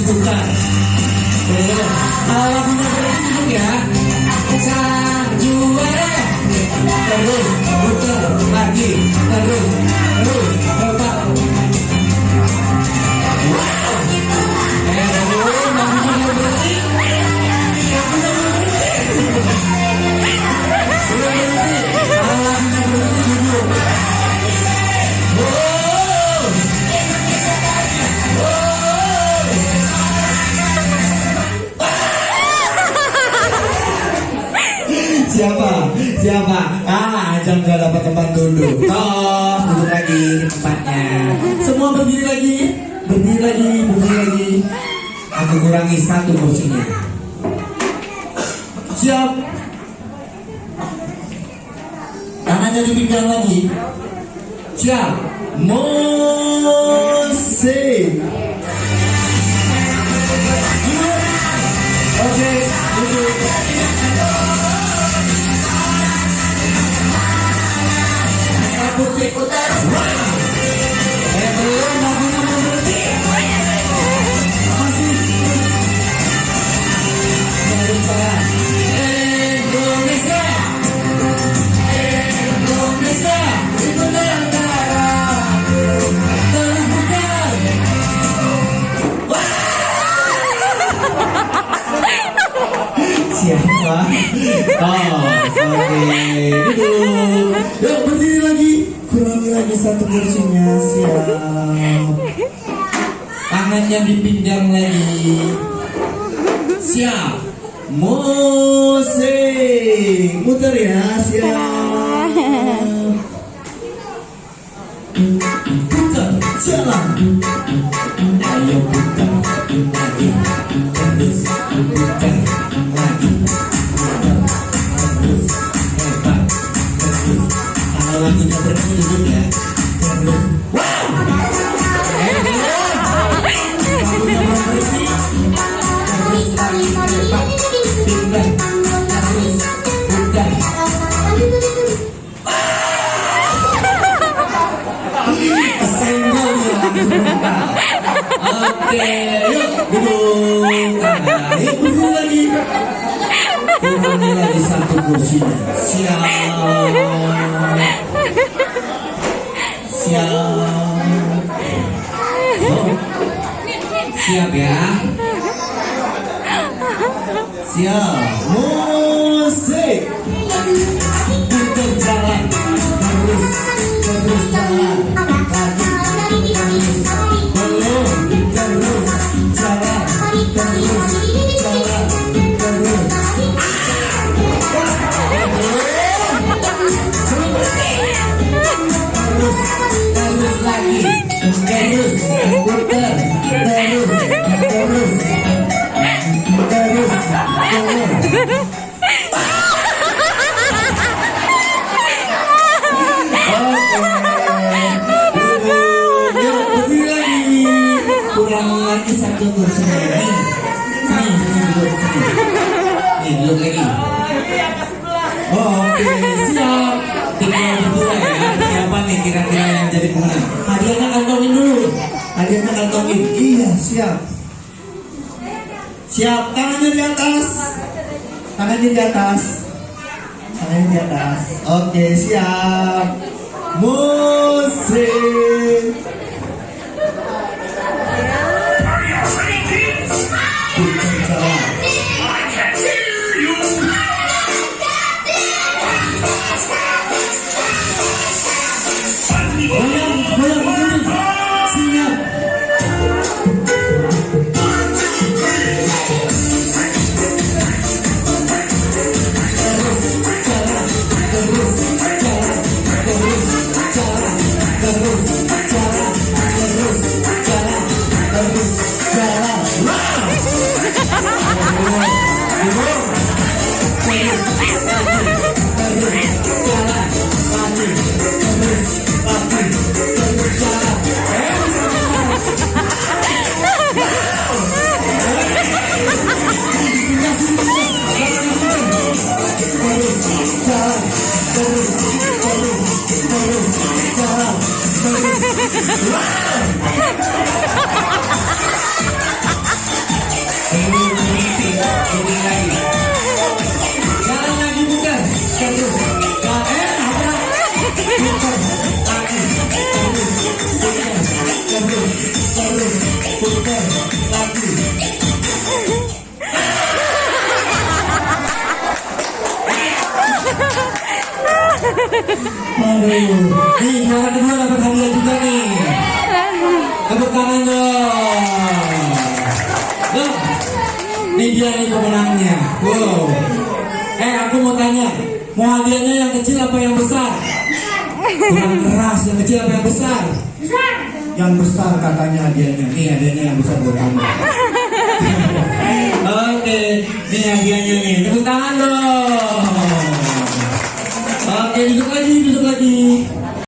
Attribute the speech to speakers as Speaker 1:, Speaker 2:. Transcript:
Speaker 1: diputar. Lagunya berhenti ya. Sang juara. Terus putar lagi. Terus bapak. Siapa? Ajang gak dapat tempat duduk. Duduk lagi di tempatnya. Semua berdiri lagi. Aku kurangi satu kursinya. Siap. Tangannya dipinggang lagi. Siap. Musik. Oke, duduk. Putar. Belum lagunya mau berhenti. Masih. Indonesia. Itu negara terbuka. Siapa? Oke. Yuk berdiri lagi. Kurangi lagi satu kursinya. Siap. Tangannya dipinjam lagi. Siap. Musik. Muter ya. Siap. Putar. Jalan. Ayo putar lagi. Terus putar lagi. Terus hebat. Terus. Kalau lagunya berhenti ya. Terus. Wow. Lagunya berhenti. Terus lagi hebat. Pindah. Terus putar. Kesenggol ya langsung putar. Oke, yuk duduk. Yuk duduk lagi. Kurangi lagi satu kursinya. Siap. Oh. Siap ya. Siap. Musik. Putar jalan. Terus jalan. Kurang lagi satu kursi lagi. Nih, duduk lagi. Oke, siap. Tinggal berdua ya. Siapa nih kira-kira yang jadi pemenang? Hadiahnya kantongin dulu. Hadiahnya kantongin. Iya, siap. Siap, tangannya di atas. Tangannya di atas. Tangannya di atas. Oke, siap. Musik. Terus Terus putar lagi. Aduh, nih juara kedua dapat hadiah juga nih. Tepuk tangan dong. Loh, ini dia nih pemenangnya. Wow. Aku mau tanya, mau hadiahnya yang kecil apa yang besar? Kurang keras, yang kecil apa yang besar?
Speaker 2: Besar.
Speaker 1: Yang besar katanya hadiahnya. Nih hadiahnya yang besar buat kamu. Oke, ini hadiahnya nih. Tepuk tangan dong.